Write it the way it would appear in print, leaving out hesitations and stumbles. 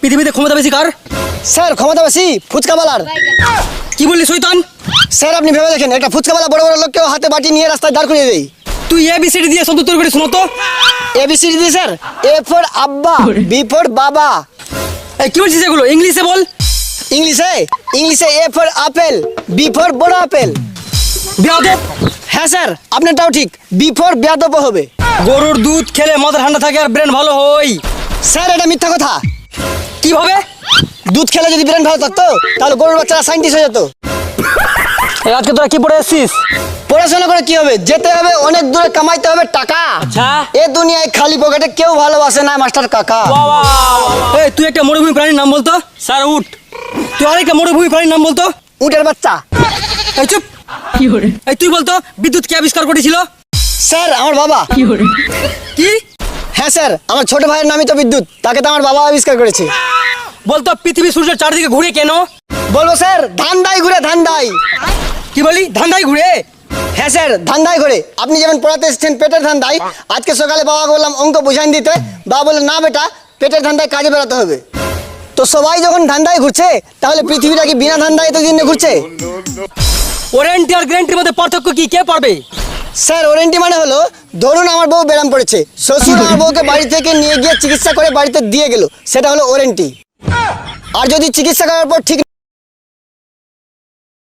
পৃথিবীতে ক্ষমতা বেশি কার? স্যার ক্ষমতা বেশি ফুচকাওয়ালার। কি বললি শয়তান? স্যার আপনি ভেবে দেখেন, একটা ফুচকাওয়ালা বড় বড় লোককেও হাতে বাটি নিয়ে রাস্তায় দাঁড় করিয়ে দেয়। তুই এবিসিডি দিয়ে শব্দ তৈরি করে শোনো তো। এবিসিডি দিয়ে স্যার, এ ফর আব্বা, বি ফর বাবা। এই কি বলছিস এগুলো? ইংলিশে বল। ইংলিশে A for apple, B for বড় আপেল। বেয়াদব। হ্যাঁ স্যার আপনারটাও ঠিক, বি ফর বেয়াদব হবে। গরুর দুধ খেলে মাথা ঠান্ডা থাকে আর ব্রেন ভালো হয়। স্যার এটা মিথ্যা কথা। কিভাবে? দুধ খেলে যদি ব্রেন ভালো থাকতো তাহলে গরুর বাচ্চারা সায়েন্টিস্ট হয়ে যেত। এই আজকে তোরা কি পড়ে এসেছিস? পড়াশোনা করে কি হবে, যেতে হবে অনেক দূরে, কামাইতে হবে টাকা। আচ্ছা। এ দুনিয়ায় খালি পকেটে কেউ ভালোবাসে না মাস্টার কাকা। এই তুই একটা মরুভূমি প্রাণীর নাম বলতো। স্যার উঠ। তুই আরেকটা মরুভূমি প্রাণীর নাম বলতো। উটের বাচ্চা। এই চুপ। এই তুই বলতো বিদ্যুৎ কে আবিষ্কার করেছিল? স্যার আমার বাবা। কি? হ্যাঁ স্যার আমার ছোট ভাইয়ের নামই তো বিদ্যুৎ, তাকে তো আমার বাবা আবিষ্কার করেছে। বলতো পৃথিবী সূর্যের চারদিকে ঘুরে কেন? বলবো স্যার, ধান্দাই ঘুরে ধান্দাই। কি বলি? ধান্দায় ঘুরে? হ্যাঁ স্যার ধান্দাই ঘুরে। আপনি যেমন পড়াতে এসেছেন পেটের ধান্দায়, আজকে সকালে বাবাকে বললাম অঙ্ক বুঝাইন দিতে, বাবা বললেন না বেটা পেটের ধান্দায় কাজে বেরোতে হবে। তো সবাই যখন ধান্দায় ঘুরছে তাহলে পৃথিবীটা কি বিনা ধান্দায় এতদিন ঘুরছে? ওয়ারেন্টি আর গ্যারান্টির মধ্যে পার্থক্য কি, কে পারবে? স্যার ওয়ারেন্টি মানে হলো, ধরুন আমার বউ ব্যারাম পড়েছে, শ্বশুর আমার বউকে বাড়ি থেকে নিয়ে গিয়ে চিকিৎসা করে বাড়িতে দিয়ে গেল, সেটা হলো ওয়ারেন্টি। আর যদি চিকিৎসা করার পর ঠিক